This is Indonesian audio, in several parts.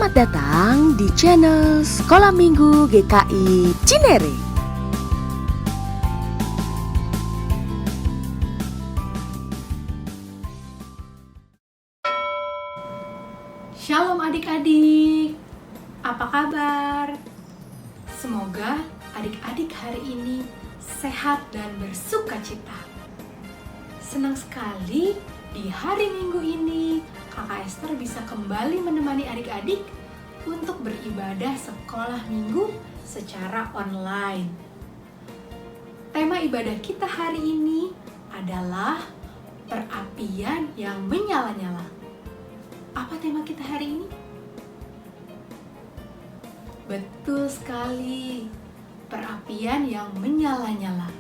Selamat datang di channel Sekolah Minggu GKI Cinere. Shalom adik-adik, apa kabar? Semoga adik-adik hari ini sehat dan bersukacita. Senang sekali di hari Minggu ini Kakak Esther bisa kembali menemani adik-adik untuk beribadah sekolah minggu secara online. Tema ibadah kita hari ini adalah perapian yang menyala-nyala. Apa tema kita hari ini? Betul sekali, perapian yang menyala-nyala.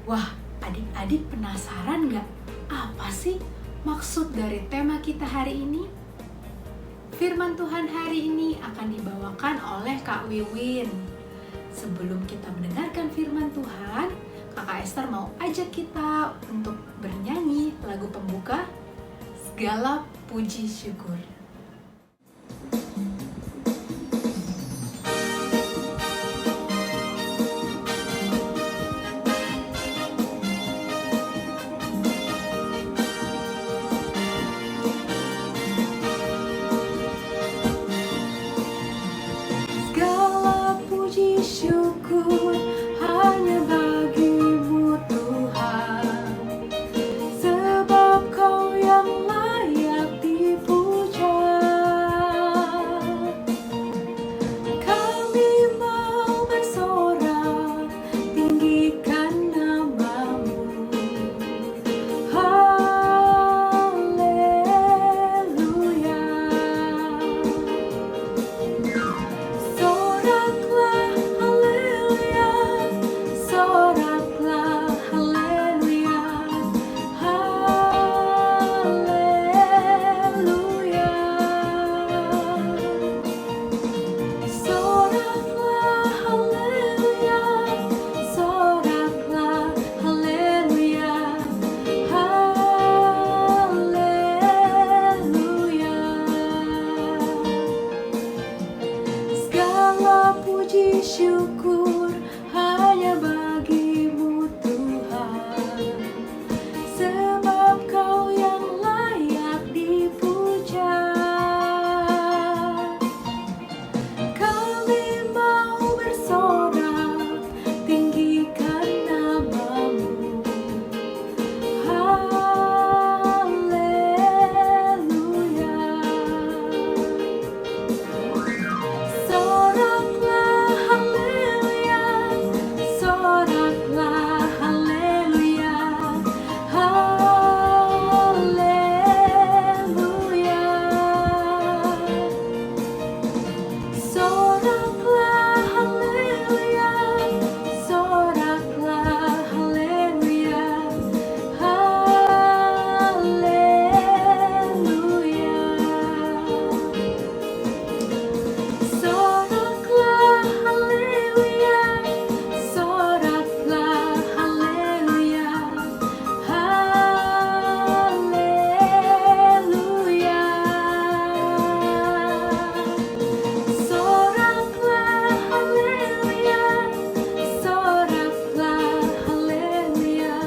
Wah, adik-adik penasaran nggak? Apa sih maksud dari tema kita hari ini? Firman Tuhan hari ini akan dibawakan oleh Kak Wiwin. Sebelum kita mendengarkan firman Tuhan, Kakak Esther mau ajak kita untuk bernyanyi lagu pembuka, Segala Puji Syukur. Segala puji syukur hanya bagimu Tuhan, sebab Kau yang layak dipuja. Kami mau bersorak, tinggikan nama-Mu. Haleluya. Soraklah, haleluya, soraklah, haleluya, haleluya. Soraklah, haleluya, soraklah, haleluya, haleluya. Segala puji syukur hanya bagimu Tuhan, sebab Kau yang layak dipuja. Kami mau bersorak, tinggikan nama-Mu. Haleluya. Soraklah, haleluya, soraklah, haleluya, haleluya. Soraklah, haleluya, soraklah, haleluya, haleluya. Soraklah, haleluya, soraklah, haleluya, haleluya. Soraklah, haleluya, soraklah, haleluya,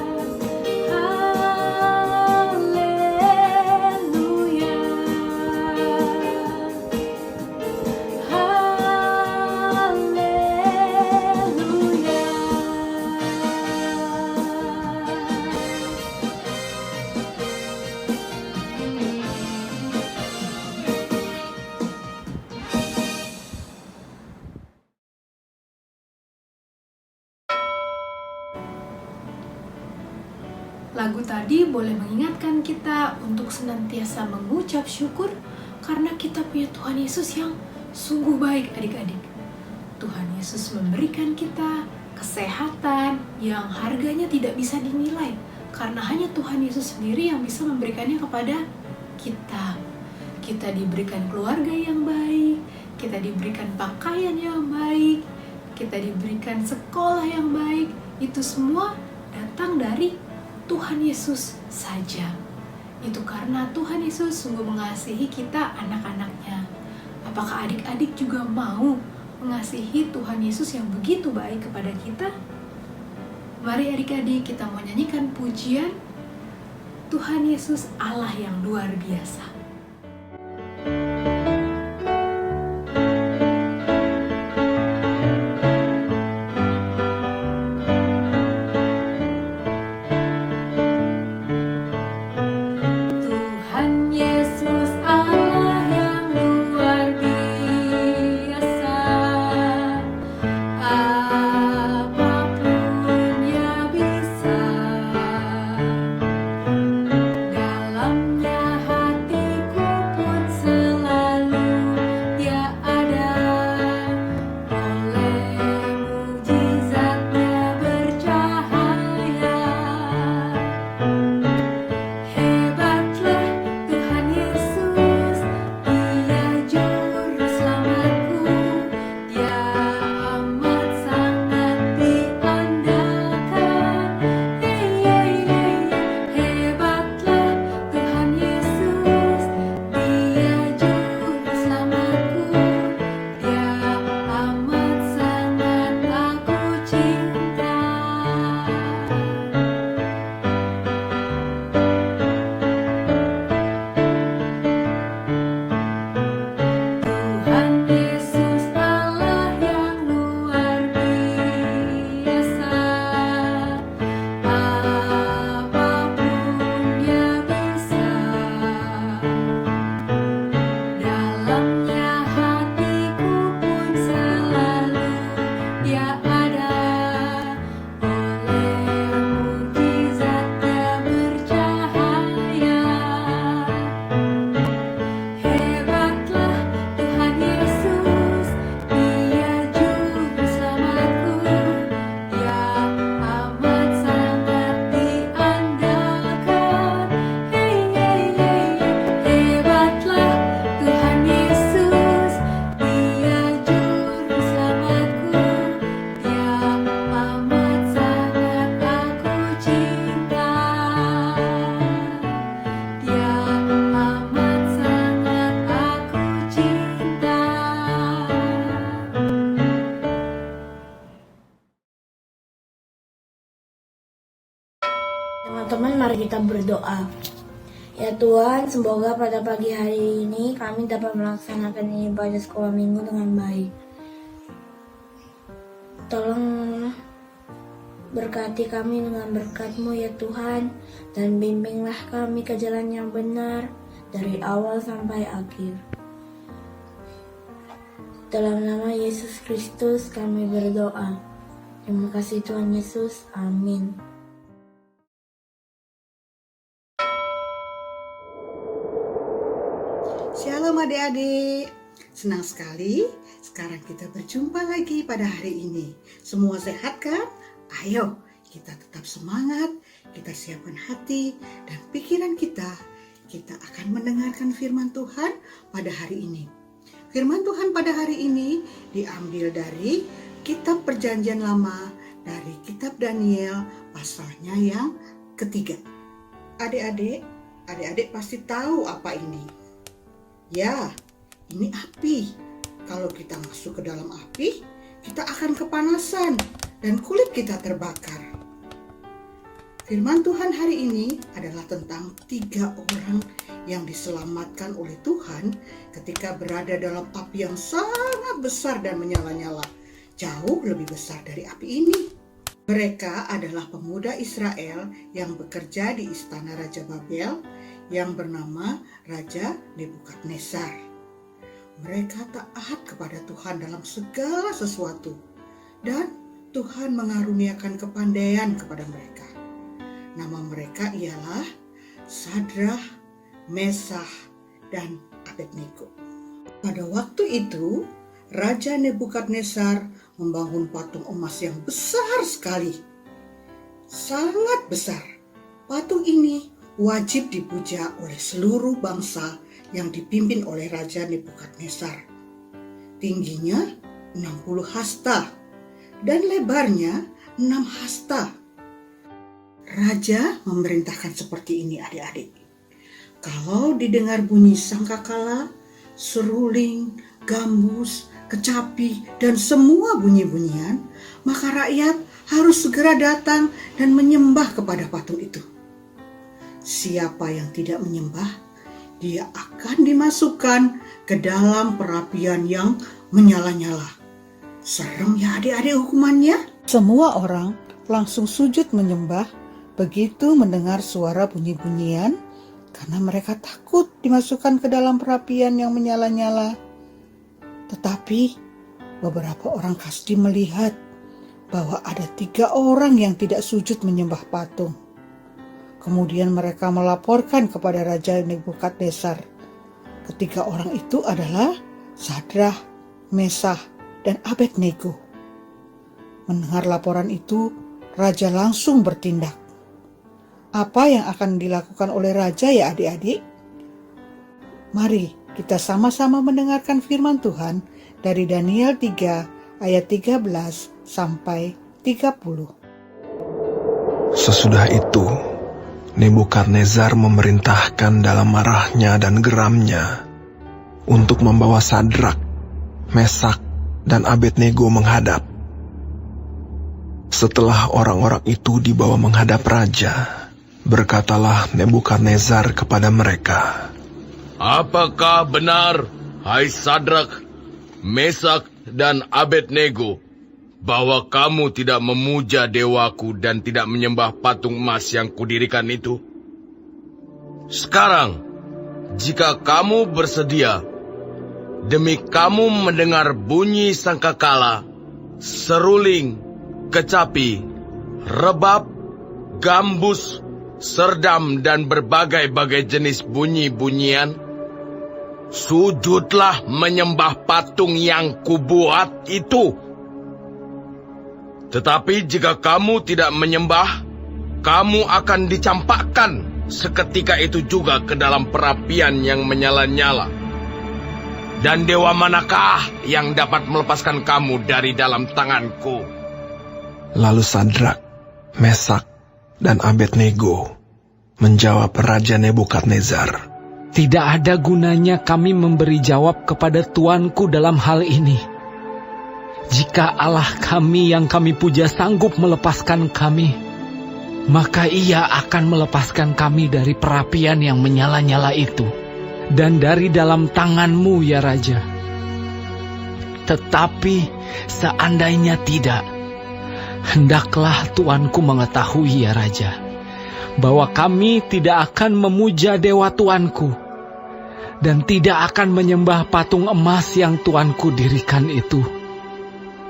Lagu tadi boleh mengingatkan kita untuk senantiasa mengucap syukur karena kita punya Tuhan Yesus yang sungguh baik adik-adik. Tuhan Yesus memberikan kita kesehatan yang harganya tidak bisa dinilai karena hanya Tuhan Yesus sendiri yang bisa memberikannya kepada kita. Kita diberikan keluarga yang baik, kita diberikan pakaian yang baik, kita diberikan sekolah yang baik. Itu semua datang dari Tuhan Yesus saja. Itu karena Tuhan Yesus sungguh mengasihi kita anak-anaknya. Apakah adik-adik juga mau mengasihi Tuhan Yesus yang begitu baik kepada kita? Mari adik-adik kita mau nyanyikan pujian Tuhan Yesus Allah yang luar biasa. Teman-teman, mari kita berdoa. Ya Tuhan, semoga pada pagi hari ini kami dapat melaksanakan ibadah sekolah minggu dengan baik. Tolong berkati kami dengan berkat-Mu ya Tuhan, dan bimbinglah kami ke jalan yang benar dari awal sampai akhir. Dalam nama Yesus Kristus kami berdoa. Terima kasih Tuhan Yesus. Amin. Shalom adik-adik, senang sekali sekarang kita berjumpa lagi pada hari ini. Semua sehat kan? Ayo kita tetap semangat, kita siapkan hati dan pikiran kita. Kita akan mendengarkan firman Tuhan pada hari ini. Firman Tuhan pada hari ini diambil dari kitab Perjanjian Lama, dari kitab Daniel pasalnya yang ketiga. Adik-adik pasti tahu apa ini. Ya, ini api. Kalau kita masuk ke dalam api, kita akan kepanasan dan kulit kita terbakar. Firman Tuhan hari ini adalah tentang 3 orang yang diselamatkan oleh Tuhan ketika berada dalam api yang sangat besar dan menyala-nyala, jauh lebih besar dari api ini. Mereka adalah pemuda Israel yang bekerja di istana Raja Babel yang bernama Raja Nebukadnezar. Mereka taat kepada Tuhan dalam segala sesuatu, dan Tuhan mengaruniakan kepandaian kepada mereka. Nama mereka ialah Sadrah, Mesah, dan Abednego. Pada waktu itu, Raja Nebukadnezar membangun patung emas yang besar sekali. Sangat besar. Patung ini wajib dipuja oleh seluruh bangsa yang dipimpin oleh Raja Nebukadnezar. Tingginya 60 hasta dan lebarnya 6 hasta. Raja memerintahkan seperti ini adik-adik. Kalau didengar bunyi sangkakala, seruling, gambus, kecapi, dan semua bunyi-bunyian, maka rakyat harus segera datang dan menyembah kepada patung itu. Siapa yang tidak menyembah, dia akan dimasukkan ke dalam perapian yang menyala-nyala. Serem ya adik-adik hukumannya? Semua orang langsung sujud menyembah begitu mendengar suara bunyi-bunyian karena mereka takut dimasukkan ke dalam perapian yang menyala-nyala. Tetapi beberapa orang Kasdim melihat bahwa ada 3 orang yang tidak sujud menyembah patung. Kemudian mereka melaporkan kepada Raja Nebukadnezar. Ketiga orang itu adalah Sadrah, Mesah, dan Abednego. Mendengar laporan itu, Raja langsung bertindak. Apa yang akan dilakukan oleh Raja ya adik-adik? Mari kita sama-sama mendengarkan firman Tuhan dari Daniel 3 ayat 13 sampai 30. Sesudah itu, Nebukadnezar memerintahkan dalam marahnya dan geramnya untuk membawa Sadrak, Mesak, dan Abednego menghadap. Setelah orang-orang itu dibawa menghadap raja, berkatalah Nebukadnezar kepada mereka, "Apakah benar, hai Sadrak, Mesak, dan Abednego, bahwa kamu tidak memuja dewaku dan tidak menyembah patung emas yang kudirikan itu? Sekarang, jika kamu bersedia, demi kamu mendengar bunyi sangkakala, seruling, kecapi, rebab, gambus, serdam, dan berbagai-bagai jenis bunyi-bunyian, sujudlah menyembah patung yang kubuat itu. Tetapi jika kamu tidak menyembah, kamu akan dicampakkan seketika itu juga ke dalam perapian yang menyala-nyala. Dan dewa manakah yang dapat melepaskan kamu dari dalam tanganku?" Lalu Sadrak, Mesak, dan Abednego menjawab Raja Nebukadnezar, "Tidak ada gunanya kami memberi jawab kepada tuanku dalam hal ini. Jika Allah kami yang kami puja sanggup melepaskan kami, maka Ia akan melepaskan kami dari perapian yang menyala-nyala itu, dan dari dalam tanganmu ya Raja. Tetapi seandainya tidak, hendaklah tuanku mengetahui ya Raja, bahwa kami tidak akan memuja dewa tuanku, dan tidak akan menyembah patung emas yang tuanku dirikan itu."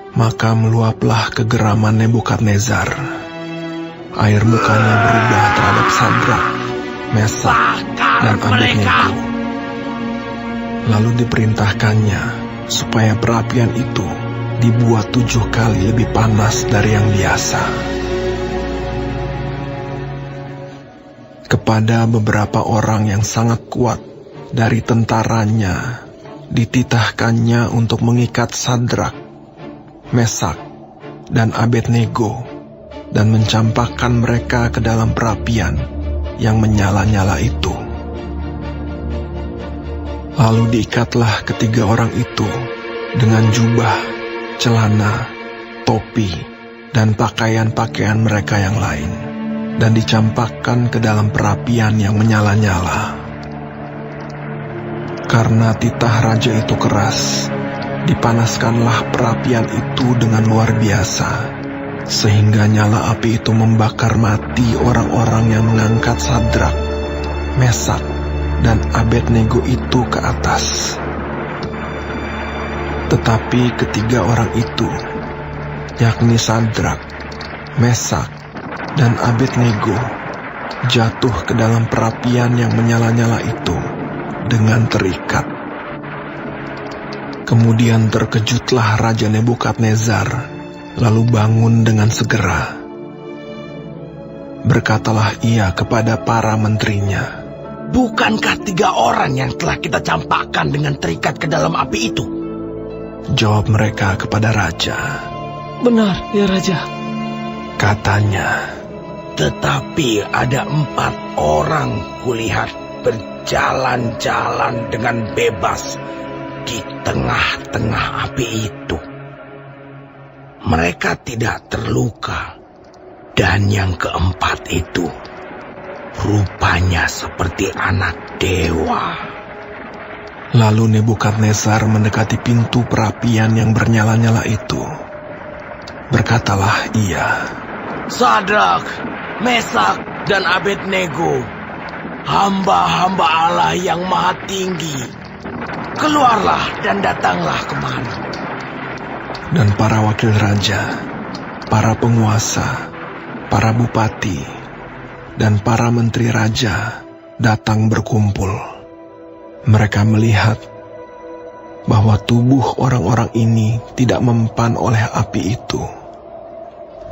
Maka meluaplah kegeraman Nebukadnezar. Air mukanya berubah terhadap Sadrak, Mesak, dan Abednego. Lalu diperintahkannya supaya perapian itu dibuat 7 kali lebih panas dari yang biasa. Kepada beberapa orang yang sangat kuat dari tentaranya, dititahkannya untuk mengikat Sadrak, Mesak, dan Abednego, dan mencampakkan mereka ke dalam perapian yang menyala-nyala itu. Lalu diikatlah ketiga orang itu dengan jubah, celana, topi, dan pakaian-pakaian mereka yang lain, dan dicampakkan ke dalam perapian yang menyala-nyala. Karena titah raja itu keras, dipanaskanlah perapian itu dengan luar biasa, sehingga nyala api itu membakar mati orang-orang yang mengangkat Sadrak, Mesak, dan Abednego itu ke atas. Tetapi ketiga orang itu, yakni Sadrak, Mesak, dan Abednego, jatuh ke dalam perapian yang menyala-nyala itu dengan terikat. Kemudian terkejutlah Raja Nebukadnezar, lalu bangun dengan segera. Berkatalah ia kepada para menterinya, "Bukankah 3 orang yang telah kita campakkan dengan terikat ke dalam api itu?" Jawab mereka kepada raja. "Benar ya Raja," katanya. "Tetapi ada 4 orang kulihat berjalan-jalan dengan bebas di tengah-tengah api itu. Mereka tidak terluka. Dan yang keempat itu rupanya seperti anak dewa. Lalu Nebukadnezar mendekati pintu perapian yang bernyala-nyala itu. Berkatalah ia, Sadrak, Mesak, dan Abednego, hamba-hamba Allah yang maha tinggi, keluarlah dan datanglah kemari. dan para wakil raja, para penguasa, para bupati, dan para menteri raja datang berkumpul. Mereka melihat bahwa tubuh orang-orang ini tidak mempan oleh api itu,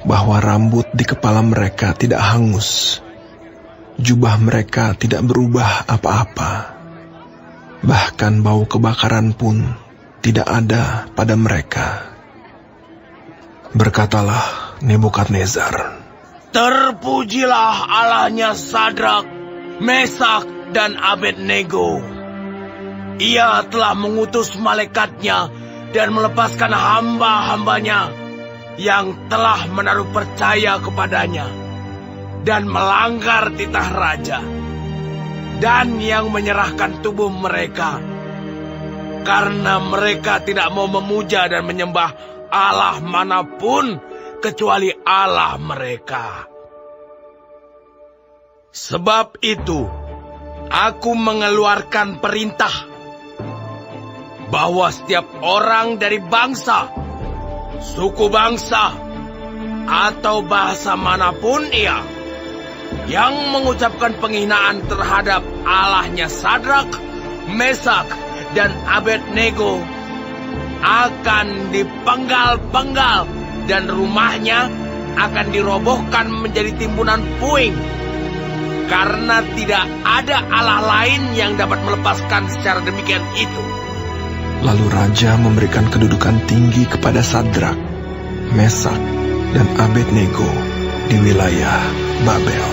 bahwa rambut di kepala mereka tidak hangus, jubah mereka tidak berubah apa-apa, bahkan bau kebakaran pun tidak ada pada mereka. Berkatalah Nebukadnezar, Terpujilah Allahnya Sadrak, Mesak, dan Abednego. Ia telah mengutus malaikatnya dan melepaskan hamba-hambanya yang telah menaruh percaya kepadanya dan melanggar titah raja, dan yang menyerahkan tubuh mereka karena mereka tidak mau memuja dan menyembah Allah manapun kecuali Allah mereka. Sebab itu, aku mengeluarkan perintah bahwa setiap orang dari bangsa, suku bangsa, atau bahasa manapun ia yang mengucapkan penghinaan terhadap Allahnya Sadrak, Mesak, dan Abednego akan dipenggal-penggal dan rumahnya akan dirobohkan menjadi timbunan puing, karena tidak ada Allah lain yang dapat melepaskan secara demikian itu. lalu raja memberikan kedudukan tinggi kepada Sadrak, Mesak, dan Abednego di wilayah Babel.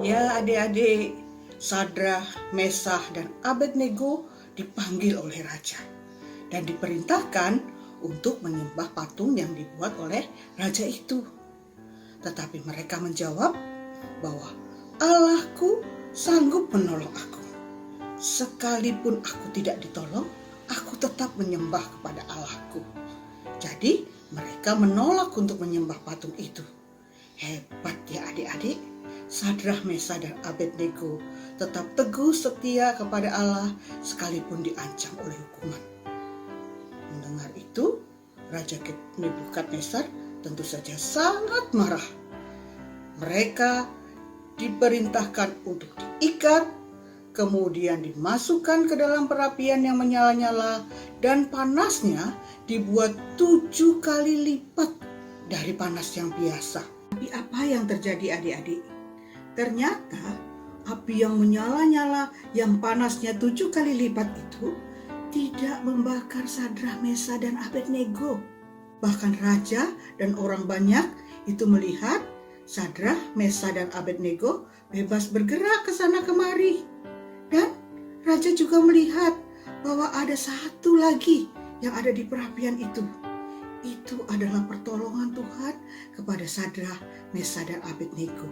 Ya adik-adik, Sadrak, Mesak, dan Abednego dipanggil oleh raja dan diperintahkan untuk menyembah patung yang dibuat oleh raja itu. Tetapi mereka menjawab bahwa Allahku sanggup menolong aku. Sekalipun aku tidak ditolong, aku tetap menyembah kepada Allahku. Jadi mereka menolak untuk menyembah patung itu. Hebat ya adik-adik. Sadrak, Mesak, dan Abednego tetap teguh setia kepada Allah sekalipun diancam oleh hukuman. Mendengar itu, Raja Nebukadnezar tentu saja sangat marah. Mereka diperintahkan untuk diikat, kemudian dimasukkan ke dalam perapian yang menyala-nyala, dan panasnya dibuat 7 kali lipat dari panas yang biasa. Tapi apa yang terjadi adik-adik? Ternyata api yang menyala-nyala yang panasnya 7 kali lipat itu tidak membakar Sadrak, Mesak, dan Abednego. Bahkan raja dan orang banyak itu melihat Sadrak, Mesak, dan Abednego bebas bergerak ke sana kemari. Dan raja juga melihat bahwa ada satu lagi yang ada di perapian itu. Itu adalah pertolongan Tuhan kepada Sadrak, Mesak, dan Abednego.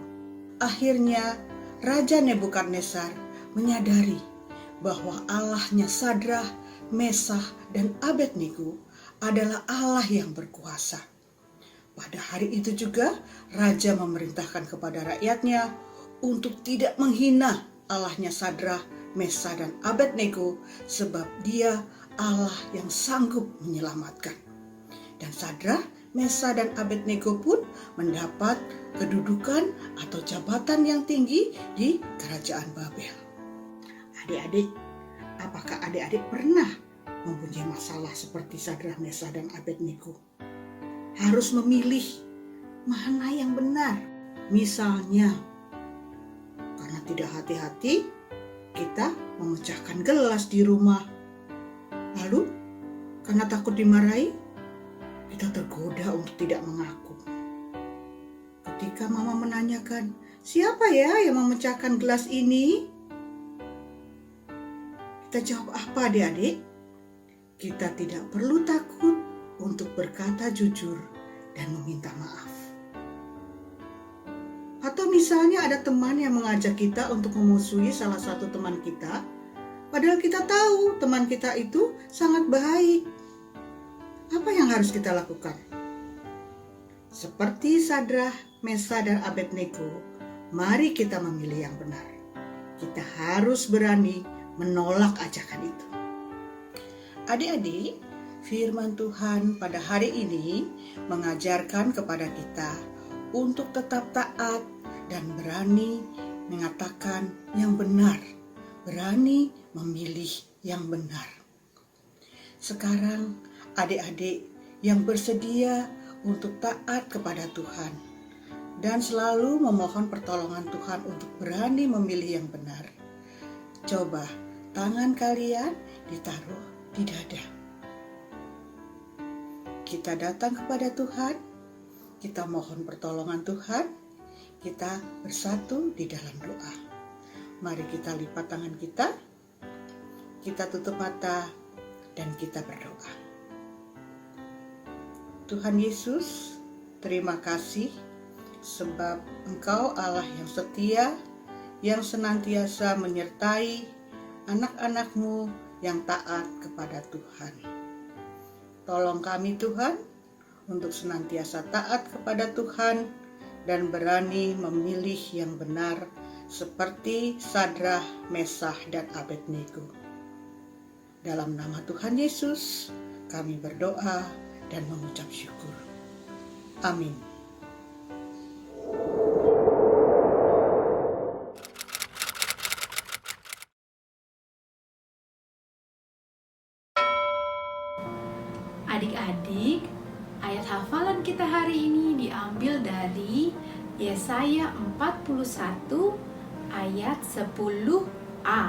Akhirnya Raja Nebukadnezar menyadari bahwa Allahnya Sadrak, Mesak, dan Abednego adalah Allah yang berkuasa. Pada hari itu juga Raja memerintahkan kepada rakyatnya untuk tidak menghina Allahnya Sadrak, Mesak, dan Abednego, sebab Dia Allah yang sanggup menyelamatkan. Dan Sadrak, Mesak, dan Abednego pun mendapat kedudukan atau jabatan yang tinggi di kerajaan Babel. Adik-adik, apakah adik-adik pernah mempunyai masalah seperti Sadrak, Mesak, dan Abednego? Harus memilih mana yang benar. Misalnya, karena tidak hati-hati, kita memecahkan gelas di rumah. Lalu, karena takut dimarahi, kita tergoda untuk tidak mengaku. Ketika mama menanyakan, siapa ya yang memecahkan gelas ini? Kita jawab apa adik-adik? Kita tidak perlu takut untuk berkata jujur dan meminta maaf. Atau misalnya ada teman yang mengajak kita untuk memusuhi salah satu teman kita, padahal kita tahu teman kita itu sangat baik. Apa yang harus kita lakukan? Seperti Sadrah, Mesah, dan Abednego, mari kita memilih yang benar. Kita harus berani menolak ajakan itu. Adik-adik, firman Tuhan pada hari ini mengajarkan kepada kita untuk tetap taat dan berani mengatakan yang benar, berani memilih yang benar. Sekarang adik-adik yang bersedia untuk taat kepada Tuhan dan selalu memohon pertolongan Tuhan untuk berani memilih yang benar, coba tangan kalian ditaruh di dada. Kita datang kepada Tuhan, kita mohon pertolongan Tuhan, kita bersatu di dalam doa. Mari kita lipat tangan kita tutup mata, dan kita berdoa. Tuhan Yesus, terima kasih sebab Engkau Allah yang setia, yang senantiasa menyertai anak-anak-Mu yang taat kepada Tuhan. Tolong kami Tuhan untuk senantiasa taat kepada Tuhan dan berani memilih yang benar seperti Sadrah, Mesah, dan Abednego. Dalam nama Tuhan Yesus kami berdoa dan mengucap syukur. Amin. Adik-adik, ayat hafalan kita hari ini diambil dari Yesaya 41 ayat 10a.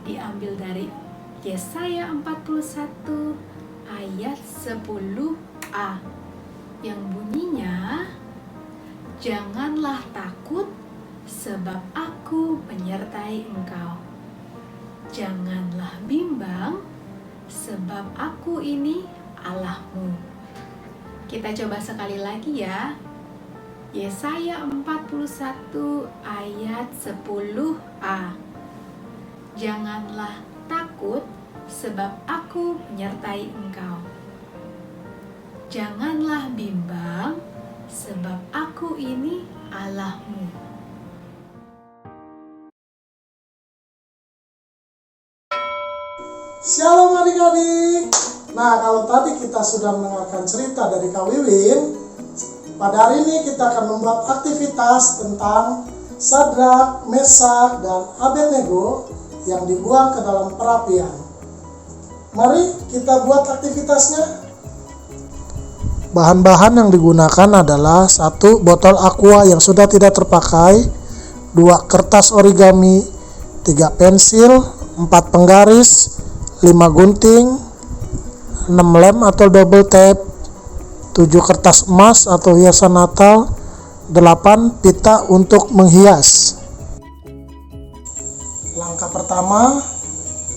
Diambil dari Yesaya 41 ayat 10a yang bunyinya, "Janganlah takut sebab aku menyertai engkau. Janganlah bimbang sebab aku ini Allahmu." Kita coba sekali lagi ya. Yesaya 41 ayat 10a. Janganlah takut sebab aku menyertai engkau. Janganlah bimbang sebab aku ini Allahmu. Shalom adik-adik. Nah, kalau tadi kita sudah mendengarkan cerita dari Kak Wiwin, pada hari ini kita akan membuat aktivitas tentang Sadrah, Mesah, dan Abednego yang dibuang ke dalam perapian. Mari kita buat aktivitasnya. Bahan-bahan yang digunakan adalah 1 botol aqua yang sudah tidak terpakai, 2 kertas origami, 3 pensil, 4 penggaris, 5 gunting, 6 lem atau double tape, 7 kertas emas atau hiasan Natal, 8 pita untuk menghias. Langkah pertama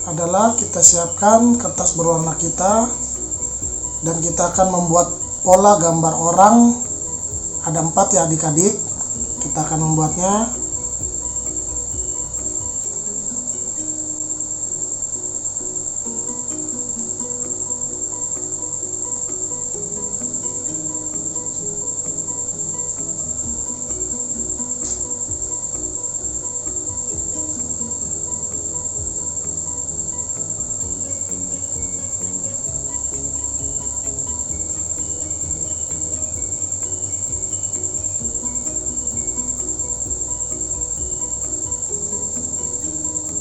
adalah kita siapkan kertas berwarna kita, dan kita akan membuat pola gambar orang. Ada 4 ya adik-adik. Kita akan membuatnya.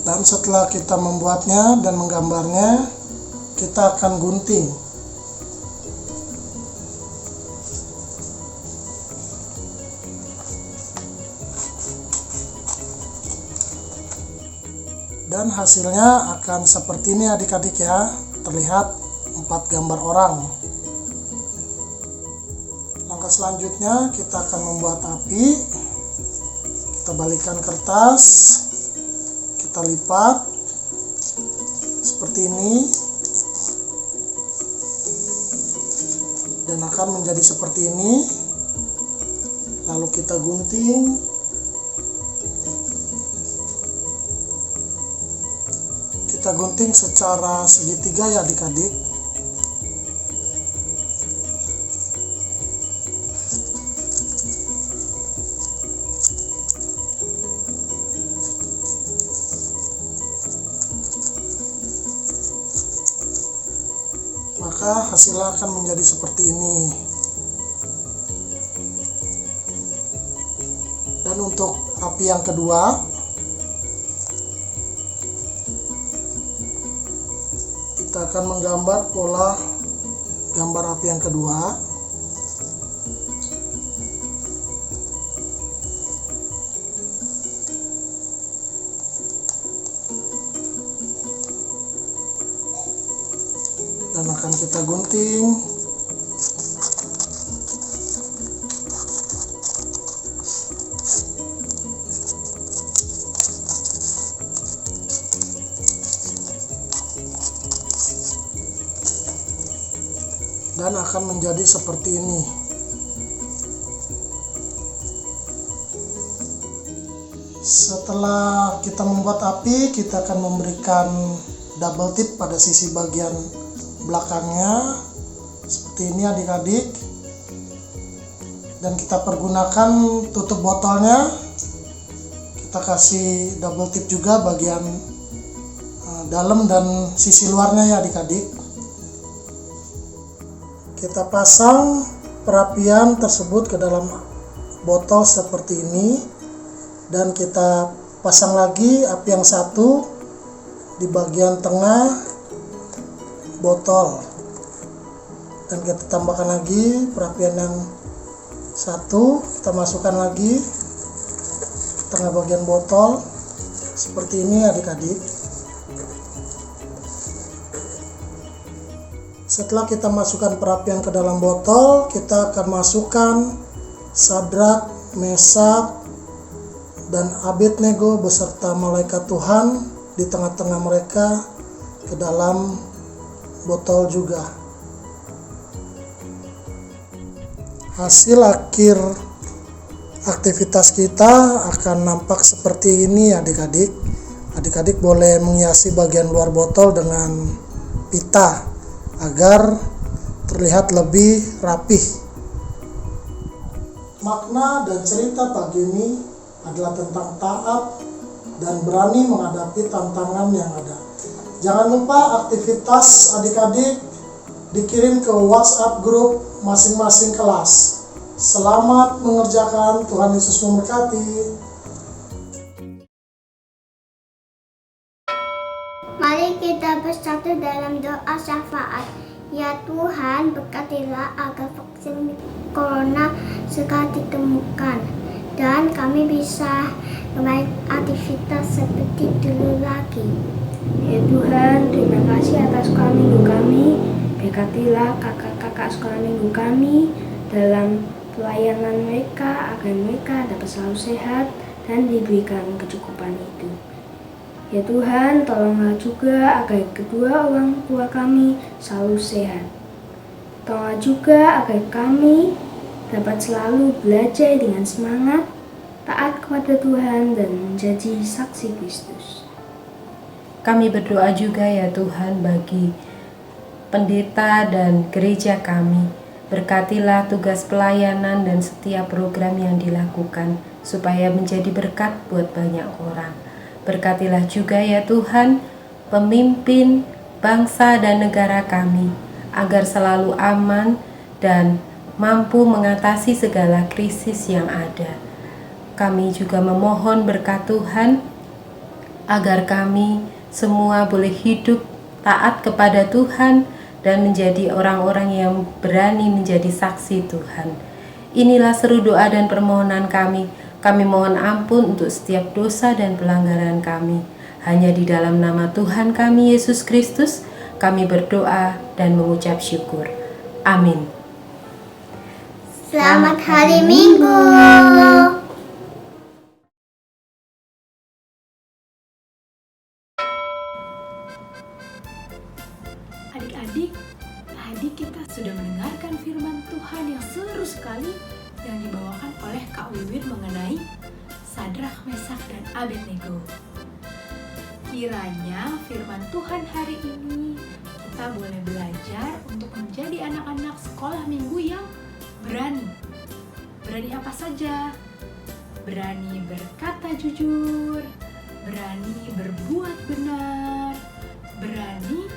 Dan setelah kita membuatnya dan menggambarnya, kita akan gunting. Dan hasilnya akan seperti ini adik-adik ya. Terlihat 4 gambar orang. Langkah selanjutnya kita akan membuat api. Kita balikkan kertas, kita lipat, seperti ini dan akan menjadi seperti ini. Lalu kita gunting. Kita gunting secara segitiga ya adik-adik. Maka hasilnya akan menjadi seperti ini. Dan untuk api yang kedua, kita akan menggambar pola gambar api yang kedua. Dan akan kita gunting. Dan akan menjadi seperti ini. Setelah kita membuat api, kita akan memberikan double tip pada sisi bagian belakangnya seperti ini adik-adik, dan kita pergunakan tutup botolnya. Kita kasih double tip juga bagian dalam dan sisi luarnya ya adik-adik. Kita pasang perapian tersebut ke dalam botol seperti ini, dan kita pasang lagi api yang satu di bagian tengah botol, dan kita tambahkan lagi perapian yang satu, kita masukkan lagi tengah bagian botol seperti ini adik-adik. Setelah kita masukkan perapian ke dalam botol, kita akan masukkan Sadrak, Mesak, dan Abednego beserta malaikat Tuhan di tengah-tengah mereka ke dalam botol juga. Hasil akhir aktivitas kita akan nampak seperti ini adik-adik. Adik-adik boleh menghiasi bagian luar botol dengan pita agar terlihat lebih rapih. Makna dan cerita pagi ini adalah tentang taat dan berani menghadapi tantangan yang ada. Jangan lupa aktivitas adik-adik dikirim ke WhatsApp grup masing-masing kelas. Selamat mengerjakan, Tuhan Yesus memberkati. Mari kita bersatu dalam doa syafaat. Ya Tuhan, berkatilah agar vaksin corona segera ditemukan dan kami bisa kembali aktivitas seperti dulu lagi. Ya Tuhan, terima kasih atas sekolah minggu kami. Berkatilah kakak-kakak sekolah minggu kami dalam pelayanan mereka agar mereka dapat selalu sehat dan diberikan kecukupan hidup. Ya Tuhan, tolonglah juga agar kedua orang tua kami selalu sehat. Tolonglah juga agar kami dapat selalu belajar dengan semangat, taat kepada Tuhan, dan menjadi saksi Kristus. Kami berdoa juga ya Tuhan bagi pendeta dan gereja kami. Berkatilah tugas pelayanan dan setiap program yang dilakukan supaya menjadi berkat buat banyak orang. Berkatilah juga ya Tuhan pemimpin bangsa dan negara kami agar selalu aman dan mampu mengatasi segala krisis yang ada. Kami juga memohon berkat Tuhan agar kami semua boleh hidup taat kepada Tuhan dan menjadi orang-orang yang berani menjadi saksi Tuhan. Inilah seru doa dan permohonan kami. Kami mohon ampun untuk setiap dosa dan pelanggaran kami. Hanya di dalam nama Tuhan kami Yesus Kristus, kami berdoa dan mengucap syukur. Amin. Selamat hari Minggu. Adik-adik, tadi kita sudah mendengarkan firman Tuhan yang seru sekali yang dibawakan oleh Kak Wiwin mengenai Sadrak, Mesak, dan Abednego. Kiranya firman Tuhan hari ini kita boleh belajar untuk menjadi anak-anak sekolah minggu yang berani. Berani apa saja? Berani berkata jujur, berani berbuat benar, berani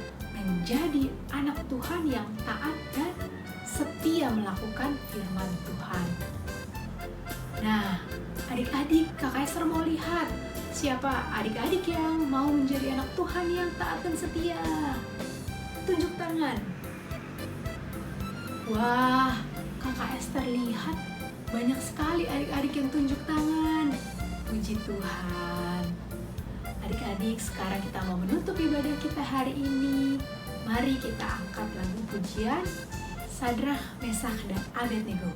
menjadi anak Tuhan yang taat dan setia melakukan firman Tuhan. Nah, adik-adik, Kakak Esther mau lihat siapa adik-adik yang mau menjadi anak Tuhan yang taat dan setia. Tunjuk tangan. Wah, Kakak Esther lihat banyak sekali adik-adik yang tunjuk tangan. Puji Tuhan. Adik-adik, sekarang kita mau menutup ibadah kita hari ini. Mari kita angkat lagu pujian Sadrak, Mesak, dan Abednego.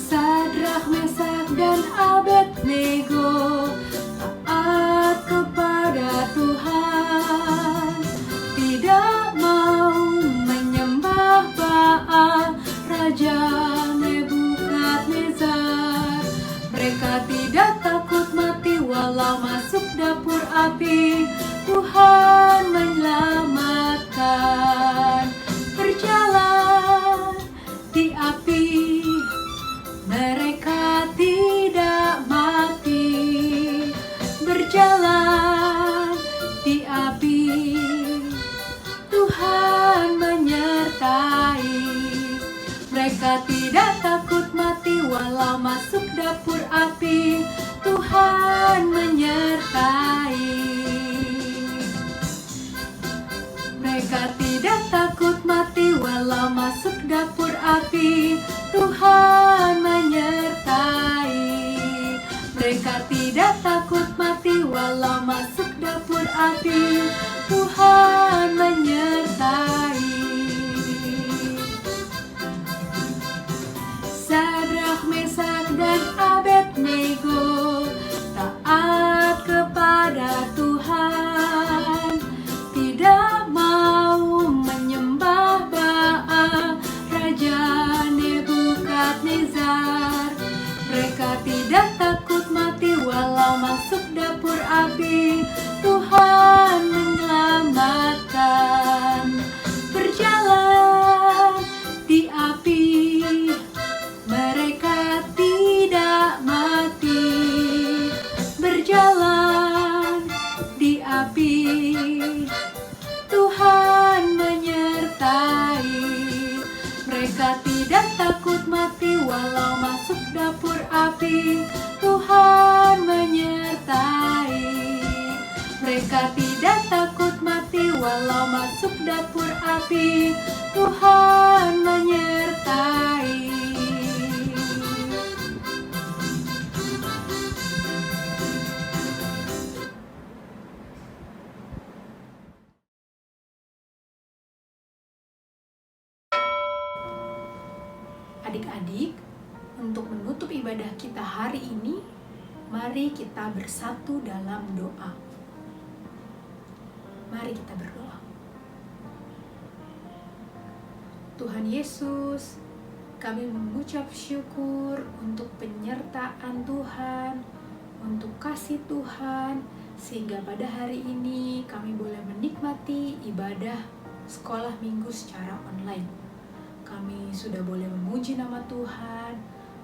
Sadrak, Mesak, dan Abednego taat kepada Tuhan, tidak mau menyembah Baal, Raja Nebukadnezar. Mereka tidak takut mati walau masuk dapur api, Tuhan menyelamatkan. Berjalan di api, mereka tidak mati. Berjalan di api, Tuhan menyertai. Mereka tidak takut mati walau masuk dapur api, Tuhan menyertai. Mereka tidak takut mati walau masuk dapur api, Tuhan menyertai. Mereka tidak takut mati walau masuk dapur api, Tuhan menyertai. Sadrak, Mesak, dan Abednego taat kepada Tuhan, tidak mau menyembah Baal, Raja Nebukadnezar. Mereka tidak takut mati walau masuk dapur api, Tuhan menyelamatkan. Berjalan di api, mereka tidak mati. Berjalan di api, Tuhan menyertai. Mereka tidak takut mati walau masuk dapur api, Tuhan menyertai. Mereka tidak takut mati walau masuk dapur api, Tuhan menyertai. Adik-adik, untuk menutup ibadah kita hari ini, mari kita bersatu dalam doa. Mari kita berdoa. Tuhan Yesus, kami mengucap syukur untuk penyertaan Tuhan, untuk kasih Tuhan, sehingga pada hari ini kami boleh menikmati ibadah sekolah minggu secara online. Kami sudah boleh memuji nama Tuhan,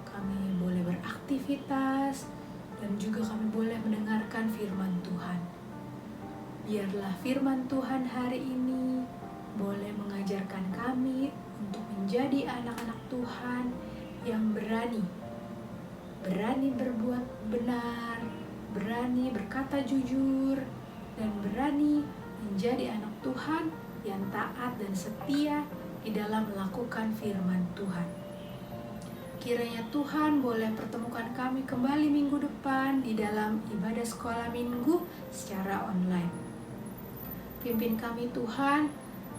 kami boleh beraktivitas, dan juga kami boleh mendengarkan firman Tuhan. Biarlah firman Tuhan hari ini boleh mengajarkan kami untuk menjadi anak-anak Tuhan yang berani berbuat benar, berani berkata jujur, dan berani menjadi anak Tuhan yang taat dan setia di dalam melakukan firman Tuhan. Kiranya Tuhan boleh pertemukan kami kembali minggu depan di dalam ibadah sekolah minggu secara online. Pimpin kami Tuhan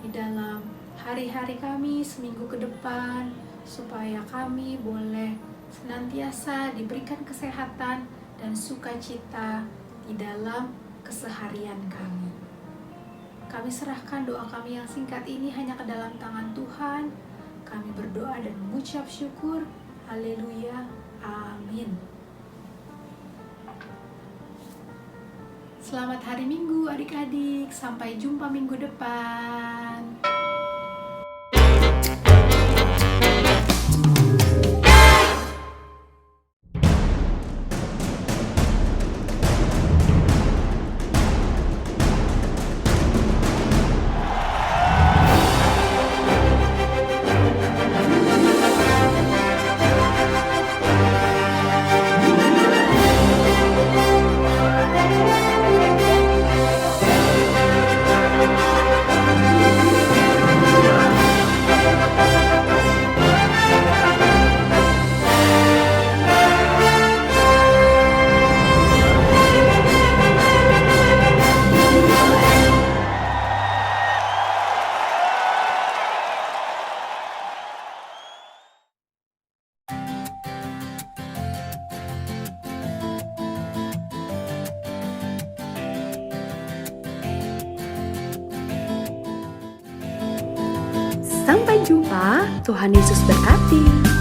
di dalam hari-hari kami seminggu ke depan, supaya kami boleh senantiasa diberikan kesehatan dan sukacita di dalam keseharian kami. Kami serahkan doa kami yang singkat ini hanya ke dalam tangan Tuhan. Kami berdoa dan mengucap syukur. Haleluya. Amin. Selamat hari Minggu adik-adik. Sampai jumpa minggu depan. Sampai jumpa, Tuhan Yesus berkati.